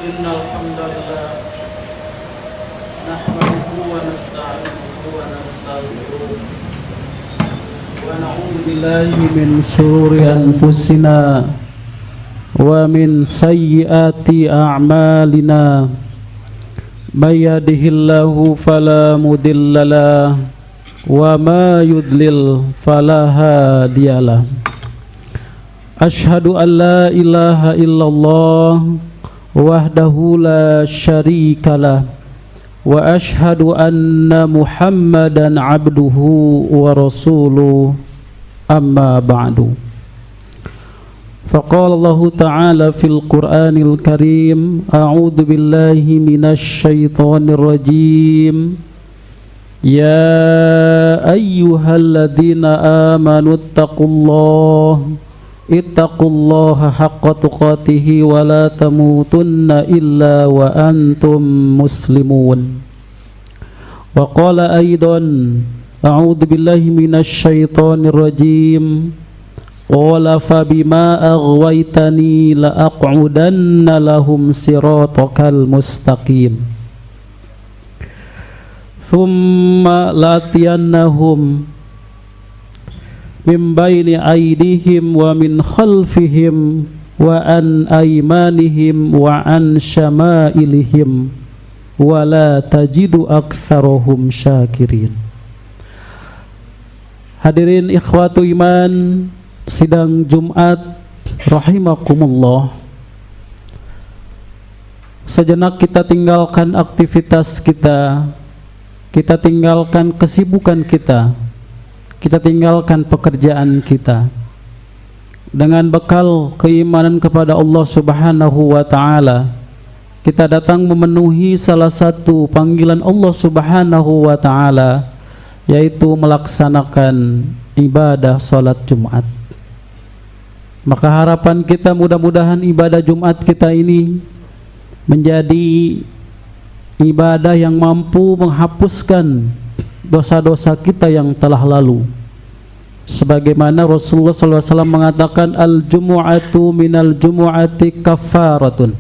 إن الحمد لله نحمده ونستعينه ونستغفره ونعوذ بالله من شرور أنفسنا ومن سيئات أعمالنا من يهده الله فلا مضل له وما يضلل فلا هادي له أشهد أن لا إله إلا الله وحده لا شريك له وأشهد أن محمدا عبده ورسوله أما بعد فقال الله تعالى في القرآن الكريم أعوذ بالله من الشيطان الرجيم يا أيها الذين آمنوا اتقوا الله حق تقاته ولا تموتن إلا وأنتم مسلمون وقال أيضا أعوذ بالله من الشيطان الرجيم قال فبما أغويتني لأقعدن لهم صراطك المستقيم ثم لآتينهم من بين أيديهم ومن خلفهم وعن أيمانهم وعن شمائلهم ولا تجد أكثرهم شاكرين. Hadirin ikhwatu iman, sidang Jumat rahimakumullah. Sejenak kita tinggalkan aktivitas kita, kita tinggalkan kesibukan kita tinggalkan pekerjaan kita dengan bekal keimanan kepada Allah Subhanahu wa ta'ala. Kita datang memenuhi salah satu panggilan Allah Subhanahu wa ta'ala, yaitu melaksanakan ibadah salat Jumat. Maka harapan kita mudah-mudahan ibadah Jumat kita ini menjadi ibadah yang mampu menghapuskan dosa-dosa kita yang telah lalu, sebagaimana Rasulullah SAW mengatakan al-jumu'atu minal jumu'ati kafaratun.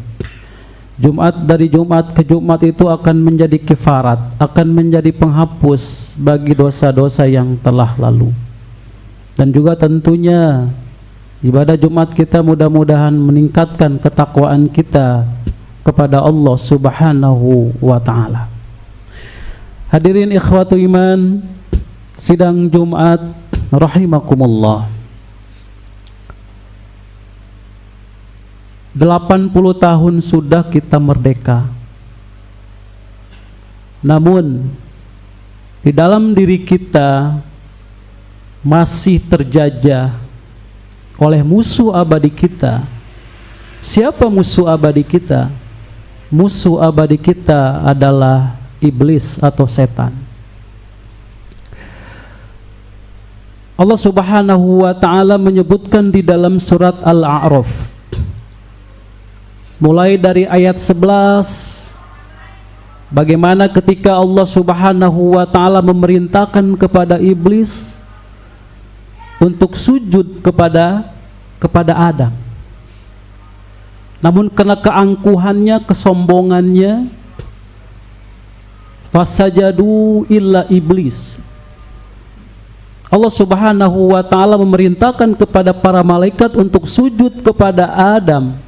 Jumat dari Jumat ke Jumat itu akan menjadi kifarat, akan menjadi penghapus bagi dosa-dosa yang telah lalu. Dan juga tentunya ibadah Jumat kita mudah-mudahan meningkatkan ketakwaan kita kepada Allah Subhanahu wa ta'ala. Hadirin ikhwatu iman, sidang Jumat rahimakumullah. 80 tahun sudah kita merdeka. Namun di dalam diri kita masih terjajah oleh musuh abadi kita. Siapa musuh abadi kita? Musuh abadi kita adalah iblis atau setan. Allah Subhanahu wa ta'ala menyebutkan di dalam surat Al-A'raf mulai dari ayat 11 bagaimana ketika Allah Subhanahu wa ta'ala memerintahkan kepada iblis untuk sujud kepada Adam. Namun karena keangkuhannya, kesombongannya, fasajadu illa iblis, Allah Subhanahu wa ta'ala memerintahkan kepada para malaikat untuk sujud kepada Adam.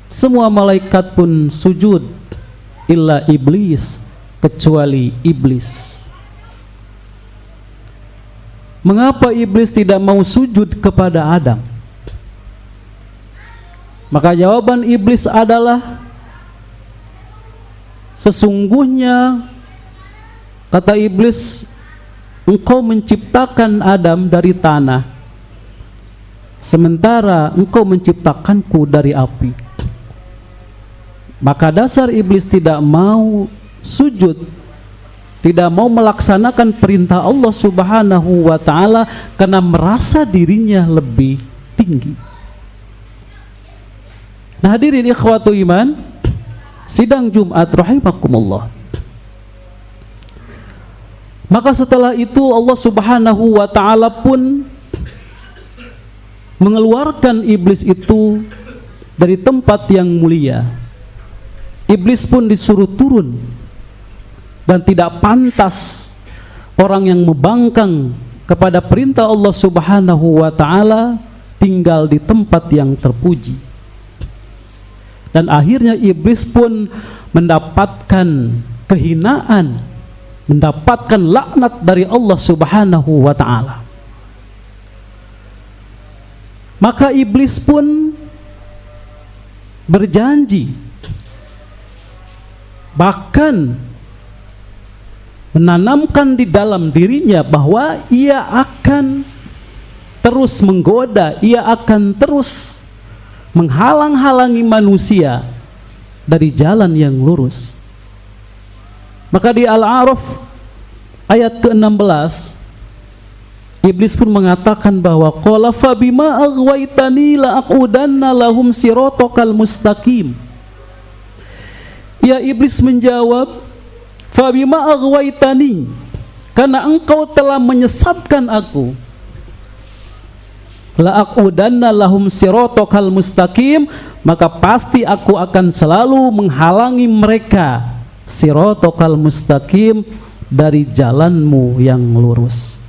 Semua malaikat pun sujud illa iblis, kecuali iblis. Mengapa iblis tidak mau sujud kepada Adam? Maka jawaban iblis adalah, sesungguhnya kata iblis, engkau menciptakan Adam dari tanah, sementara engkau menciptakanku dari api. Maka dasar iblis tidak mau sujud, tidak mau melaksanakan perintah Allah Subhanahu wa ta'ala karena merasa dirinya lebih tinggi. Nah hadirin ikhwatu iman, sidang Jumat rahimakumullah. Maka setelah itu Allah Subhanahu wa ta'ala pun mengeluarkan iblis itu dari tempat yang mulia. Iblis pun disuruh turun, dan tidak pantas orang yang membangkang kepada perintah Allah Subhanahu wa ta'ala tinggal di tempat yang terpuji. Dan akhirnya iblis pun mendapatkan kehinaan, mendapatkan laknat dari Allah Subhanahu wa ta'ala. Maka iblis pun berjanji, bahkan menanamkan di dalam dirinya bahwa ia akan terus menggoda, ia akan terus menghalang-halangi manusia dari jalan yang lurus. Maka di Al-A'raf ayat ke-16, iblis pun mengatakan bahwa qala fa bima aghwaytani la aqudanna lahum siratal mustaqim. Ya, iblis menjawab, fa bima aghwaytani, karena engkau telah menyesatkan aku, la aqudanna lahum siratal mustaqim, maka pasti aku akan selalu menghalangi mereka siratal mustaqim, dari jalanmu yang lurus.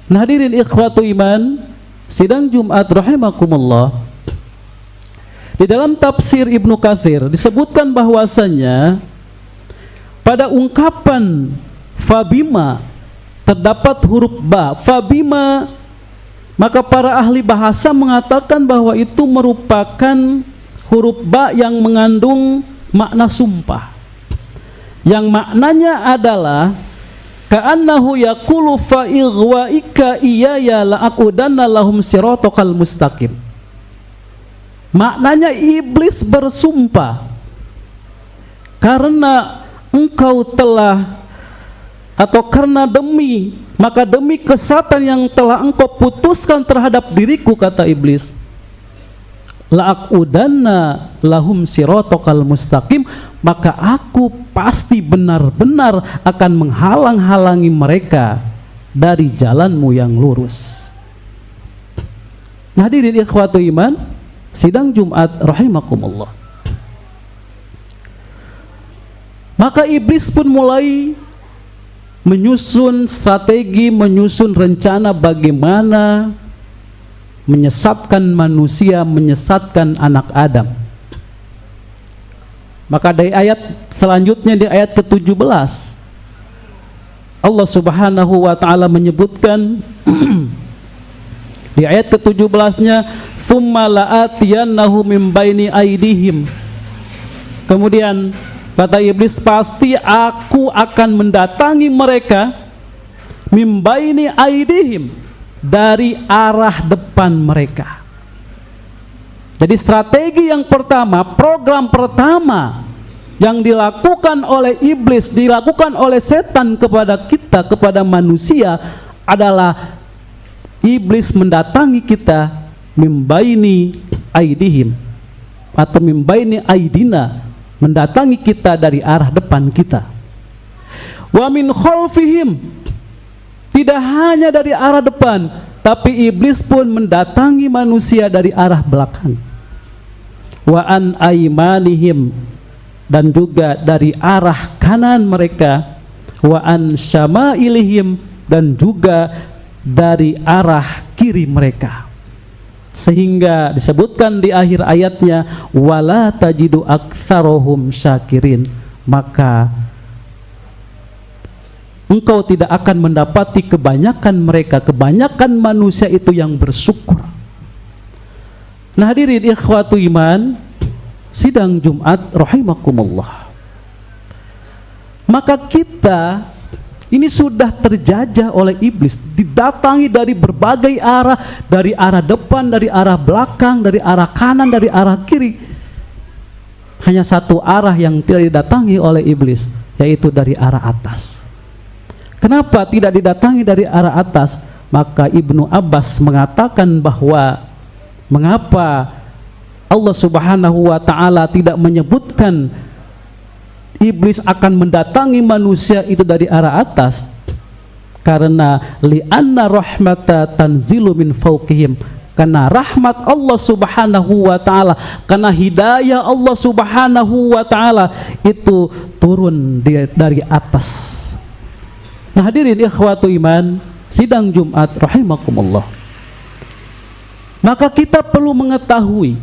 Nah, hadirin ikhwatu iman, sidang Jumat rahimakumullah, di dalam tafsir Ibnu Katsir disebutkan bahwasanya pada ungkapan fabima terdapat huruf ba, fabima, maka para ahli bahasa mengatakan bahwa itu merupakan huruf ba yang mengandung makna sumpah, yang maknanya adalah ka'annahu yaqulu fa ighwa'ika iyaya la'aqudanna lahum siratal mustaqim. Maknanya iblis bersumpah, karena engkau telah, atau karena demi kesatan yang telah engkau putuskan terhadap diriku, kata iblis, la'aqudanna lahum siratal mustaqim, maka aku pasti benar-benar akan menghalang-halangi mereka dari jalanmu yang lurus. Nah, hadirin ikhwatu iman, sidang Jumat rahimakumullah, maka iblis pun mulai menyusun strategi, menyusun rencana bagaimana menyesatkan manusia, menyesatkan anak Adam. Maka dari ayat selanjutnya, di ayat ke-17, Allah Subhanahu wa ta'ala menyebutkan di ayat ke-17-nya, thumma la'atiyannahu min baini aidihim, kemudian kata iblis, pasti aku akan mendatangi mereka min baini aidihim, dari arah depan mereka. Jadi strategi yang pertama, program pertama yang dilakukan oleh iblis, dilakukan oleh setan kepada kita, kepada manusia, adalah iblis mendatangi kita mimbaini aidihim, atau mimbaini aidina, mendatangi kita dari arah depan kita. Wa min khalfihim, tidak hanya dari arah depan, tapi iblis pun mendatangi manusia dari arah belakang. Wa an aimanihim, dan juga dari arah kanan mereka. Wa an syama'ilihim, dan juga dari arah kiri mereka. Sehingga disebutkan di akhir ayatnya, wala tajidu aktsarohum syakirin, maka engkau tidak akan mendapati kebanyakan mereka, kebanyakan manusia itu yang bersyukur. Nah, hadirin ikhwatu iman, sidang Jumat rahimakumullah, maka kita ini sudah terjajah oleh iblis, didatangi dari berbagai arah, dari arah depan, dari arah belakang, dari arah kanan, dari arah kiri. Hanya satu arah yang tidak didatangi oleh iblis, yaitu dari arah atas. Kenapa tidak didatangi dari arah atas? Maka Ibnu Abbas mengatakan bahwa mengapa Allah Subhanahu wa ta'ala tidak menyebutkan iblis akan mendatangi manusia itu dari arah atas? Karena li'anna rahmata tanzilu min fawqihim, karena rahmat Allah Subhanahu wa taala, karena hidayah Allah Subhanahu wa taala itu turun dari atas. Nah, hadirin ikhwatu iman, sidang Jumat rahimakumullah. Maka kita perlu mengetahui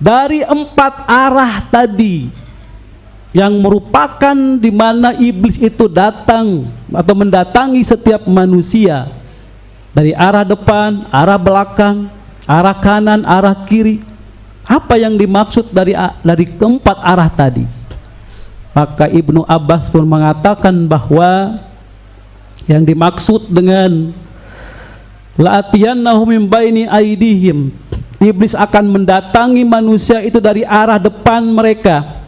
dari 4 arah tadi yang merupakan di mana iblis itu datang atau mendatangi setiap manusia, dari arah depan, arah belakang, arah kanan, arah kiri. Apa yang dimaksud dari keempat arah tadi? Maka Ibnu Abbas pun mengatakan bahwa yang dimaksud dengan la'atiyannahum min baini aidihim, iblis akan mendatangi manusia itu dari arah depan mereka,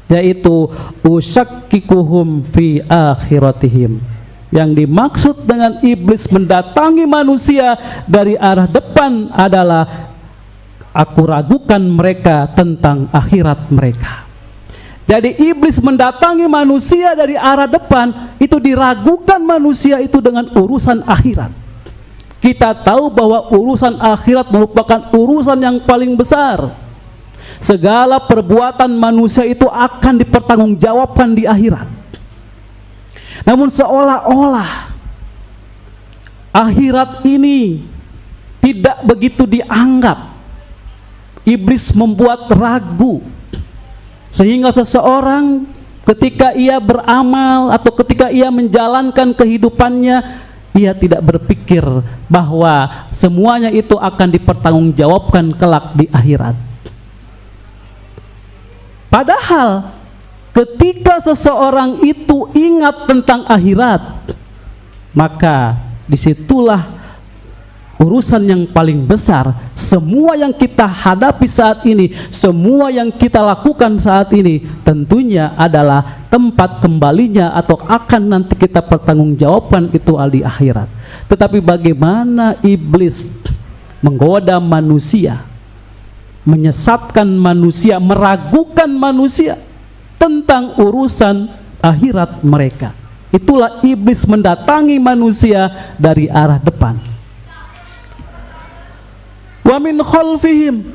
yaitu usakkikuhum fi akhiratihim. Yang dimaksud dengan iblis mendatangi manusia dari arah depan adalah aku ragukan mereka tentang akhirat mereka. Jadi iblis mendatangi manusia dari arah depan itu diragukan manusia itu dengan urusan akhirat. Kita tahu bahwa urusan akhirat merupakan urusan yang paling besar. Segala perbuatan manusia itu akan dipertanggungjawabkan di akhirat. Namun seolah-olah akhirat ini tidak begitu dianggap. Iblis membuat ragu, sehingga seseorang ketika ia beramal atau ketika ia menjalankan kehidupannya, ia tidak berpikir bahwa semuanya itu akan dipertanggungjawabkan kelak di akhirat. Padahal ketika seseorang itu ingat tentang akhirat, maka disitulah urusan yang paling besar. Semua yang kita hadapi saat ini, semua yang kita lakukan saat ini tentunya adalah tempat kembalinya atau akan nanti kita pertanggungjawabkan itu di akhirat. Tetapi bagaimana iblis menggoda manusia, menyesatkan manusia, meragukan manusia tentang urusan akhirat mereka. Itulah iblis mendatangi manusia dari arah depan. Wa min khalfihim,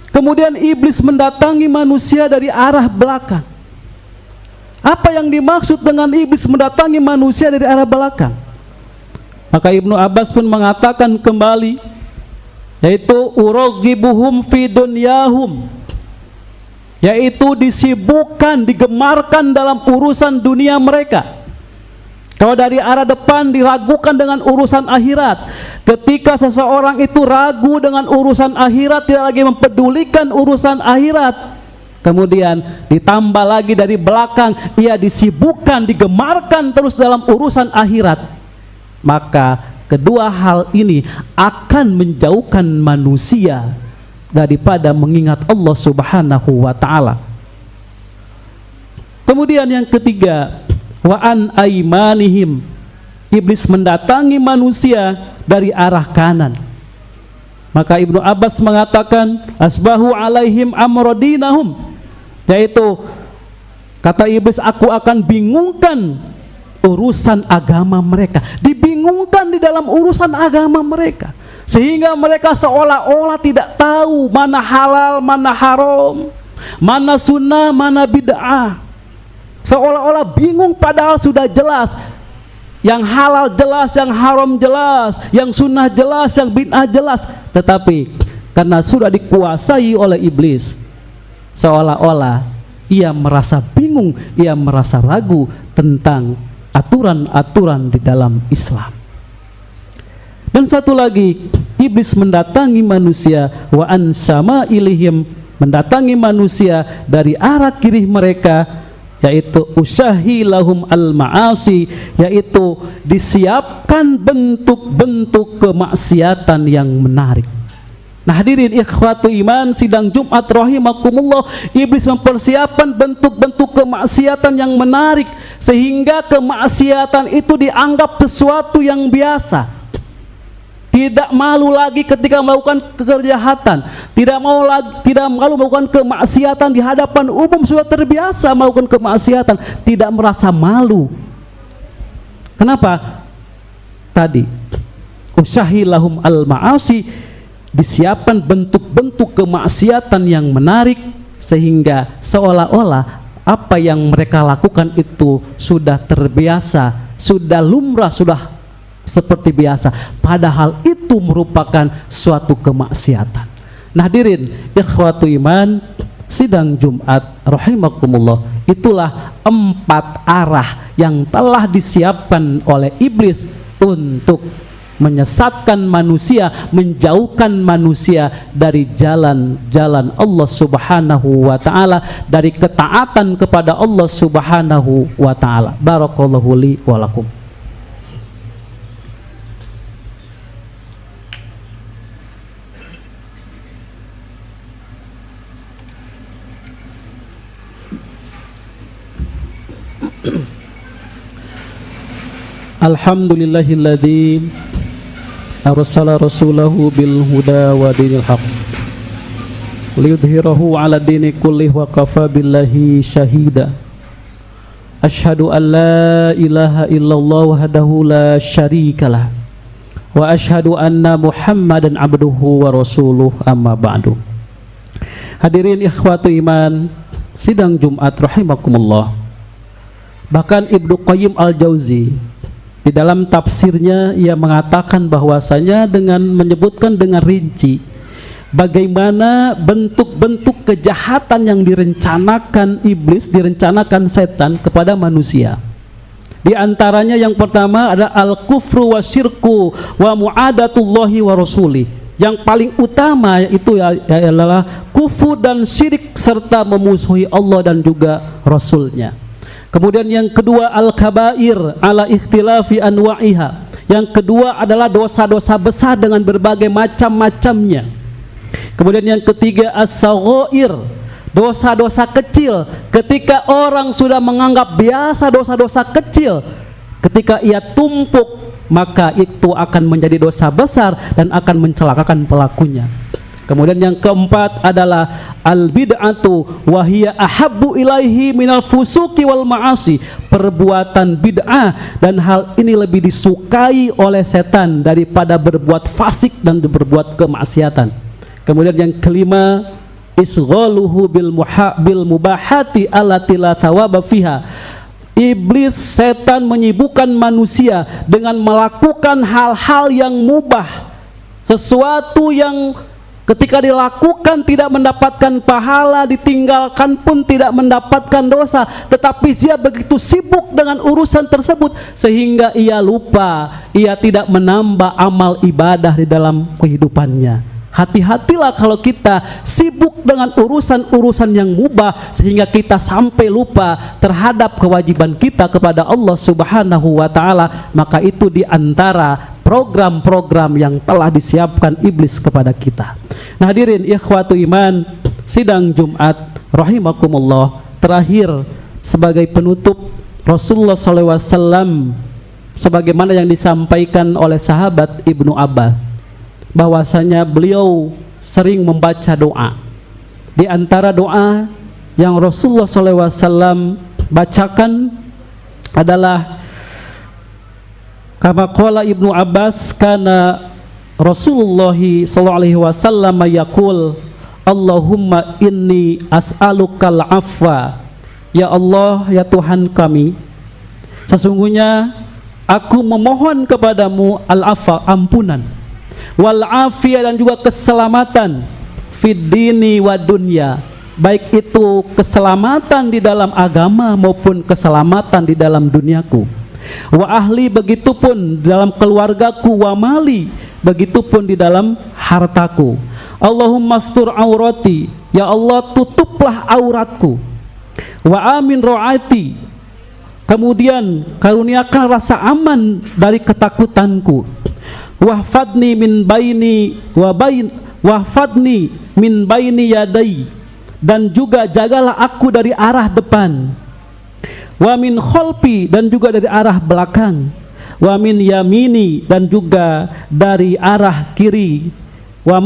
kemudian iblis mendatangi manusia dari arah belakang. Apa yang dimaksud dengan iblis mendatangi manusia dari arah belakang? Maka Ibnu Abbas pun mengatakan kembali, yaitu uraghibuhum fi dunyahum, yaitu disibukkan, digemarkan dalam urusan dunia mereka. Kalau dari arah depan diragukan dengan urusan akhirat. Ketika seseorang itu ragu dengan urusan akhirat, tidak lagi mempedulikan urusan akhirat, kemudian ditambah lagi dari belakang ia disibukkan, digemarkan terus dalam urusan akhirat, maka kedua hal ini akan menjauhkan manusia daripada mengingat Allah Subhanahu wa ta'ala. Kemudian yang ketiga, wa an aimanihim, iblis mendatangi manusia dari arah kanan. Maka Ibnu Abbas mengatakan asbahu alaihim amrodinahum, yaitu kata iblis, aku akan bingungkan urusan agama mereka. Dibingungkan di dalam urusan agama mereka, sehingga mereka seolah-olah tidak tahu mana halal, mana haram, mana sunnah, mana bid'ah. Seolah-olah bingung, padahal sudah jelas. Yang halal jelas, yang haram jelas, yang sunnah jelas, yang bid'ah jelas. Tetapi karena sudah dikuasai oleh iblis, seolah-olah ia merasa bingung, ia merasa ragu tentang aturan-aturan di dalam Islam. Dan satu lagi, iblis mendatangi manusia wa an sama'ilihim, mendatangi manusia dari arah kiri mereka, yaitu usyahi lahum al-ma'asi, yaitu disiapkan bentuk-bentuk kemaksiatan yang menarik. Nah hadirin ikhwatu iman, sidang Jumat rahimakumullah, iblis mempersiapkan bentuk-bentuk kemaksiatan yang menarik, sehingga kemaksiatan itu dianggap sesuatu yang biasa. Tidak malu lagi ketika melakukan kejahatan, tidak malu melakukan kemaksiatan di hadapan umum, sudah terbiasa melakukan kemaksiatan, tidak merasa malu. Kenapa? Tadi usyahi lahum al-ma'asi, disiapkan bentuk-bentuk kemaksiatan yang menarik, sehingga seolah-olah apa yang mereka lakukan itu sudah terbiasa, sudah lumrah, sudah seperti biasa, padahal itu merupakan suatu kemaksiatan. Nah hadirin ikhwatu iman, sidang Jumat rahimakumullah, itulah 4 arah yang telah disiapkan oleh iblis untuk menyesatkan manusia, menjauhkan manusia dari jalan-jalan Allah Subhanahu wa ta'ala, dari ketaatan kepada Allah Subhanahu wa ta'ala. Barakallahu li wa lakum. Alhamdulillahilladzi arsala rasulahu bil huda wa dinil haq liyudhhirahu ala dini kullih wa kafa billahi syahida. Asyhadu an la ilaha illallah wahdahu la syarikalah wa asyhadu anna Muhammadan abduhu wa rasuluh, amma ba'du. Hadirin ikhwatu iman, sidang Jumat rahimakumullah. Bahkan Ibnu Qayyim al-Jauzi di dalam tafsirnya ia mengatakan bahwasanya dengan menyebutkan dengan rinci bagaimana bentuk-bentuk kejahatan yang direncanakan iblis, direncanakan setan kepada manusia. Di antaranya yang pertama ada al-kufru wa syirku wa mu'adatullahi wa rasuli. Yang paling utama itu adalah kufur dan syirik serta memusuhi Allah dan juga Rasulnya. Kemudian yang kedua al-kabair ala ikhtilafi anwa'iha. Yang kedua adalah dosa-dosa besar dengan berbagai macam-macamnya. Kemudian yang ketiga as-saghair, dosa-dosa kecil. Ketika orang sudah menganggap biasa dosa-dosa kecil, ketika ia tumpuk, maka itu akan menjadi dosa besar dan akan mencelakakan pelakunya. Kemudian yang keempat adalah al-bid'atu wa hiya ahabbu ilaihi minal fusuki wal ma'asi, perbuatan bid'ah, dan hal ini lebih disukai oleh setan daripada berbuat fasik dan berbuat kemaksiatan. Kemudian yang kelima isghaluhu bil mubahati allati la thawaba fiha. Iblis, setan menyibukkan manusia dengan melakukan hal-hal yang mubah, sesuatu yang ketika dilakukan tidak mendapatkan pahala, ditinggalkan pun tidak mendapatkan dosa, tetapi dia begitu sibuk dengan urusan tersebut sehingga ia lupa, ia tidak menambah amal ibadah di dalam kehidupannya. Hati-hatilah kalau kita sibuk dengan urusan-urusan yang mubah sehingga kita sampai lupa terhadap kewajiban kita kepada Allah Subhanahu wa ta'ala, maka itu diantara program-program yang telah disiapkan iblis kepada kita. Nah hadirin ikhwatu iman, sidang Jumat rahimakumullah, terakhir sebagai penutup, Rasulullah SAW sebagaimana yang disampaikan oleh sahabat Ibnu Abbas, bahwasanya beliau sering membaca doa. Di antara doa yang Rasulullah SAW bacakan adalah kama qala Ibnu Abbas, kana Rasulullah SAW yaqul Allahumma inni as'alukal afwa. Ya Allah, ya Tuhan kami, sesungguhnya aku memohon kepadamu al-afwa, ampunan, wal afiyah, dan juga keselamatan, fid dini wa dunya, baik itu keselamatan di dalam agama maupun keselamatan di dalam duniaku, wa ahli, begitupun dalam keluargaku, wa mali, begitupun di dalam hartaku. Allahumma astur aurati, ya Allah tutuplah auratku, wa amin ro'ati, kemudian karuniakan rasa aman dari ketakutanku, wahfadni min baini wahfadni min baini yadai, dan juga jagalah aku dari arah depan, wa min khalfi, dan juga dari arah belakang, wa min yamini, dan juga dari arah kiri, wa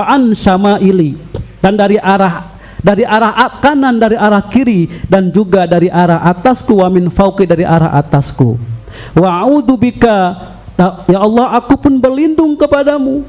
an syama'ili, dan dari arah kanan, dari arah kiri, dan juga dari arah atasku, wa min fauqi, dari arah atasku, wa a'udzubika, ya Allah aku pun berlindung kepadamu,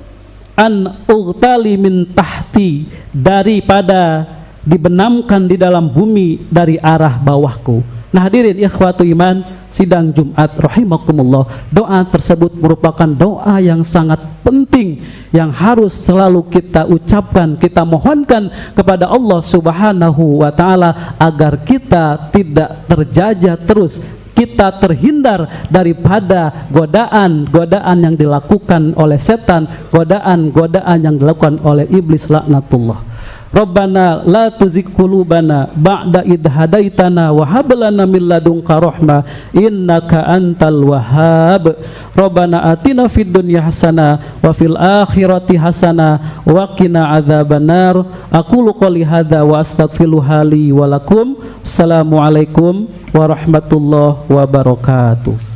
an ughtali min tahti, daripada dibenamkan di dalam bumi dari arah bawahku. Nah hadirin ikhwatu iman, sidang Jumat rahimakumullah, doa tersebut merupakan doa yang sangat penting yang harus selalu kita ucapkan, kita mohonkan kepada Allah Subhanahu wa taala agar kita tidak terjajah terus, kita terhindar daripada godaan-godaan yang dilakukan oleh setan, godaan-godaan yang dilakukan oleh iblis laknatullah. Rabbana la tuzigh qulubana ba'da idh hadaitana wa hab lana min ladunka rahmah innaka antal wahhab. Rabbana atina fid dunya hasanah wa fil akhirati hasanah wa qina adzabannar. Aqulu qouli hadza wa astaghfirullaha li wa lakum. Assalamualaikum warahmatullahi wabarakatuh.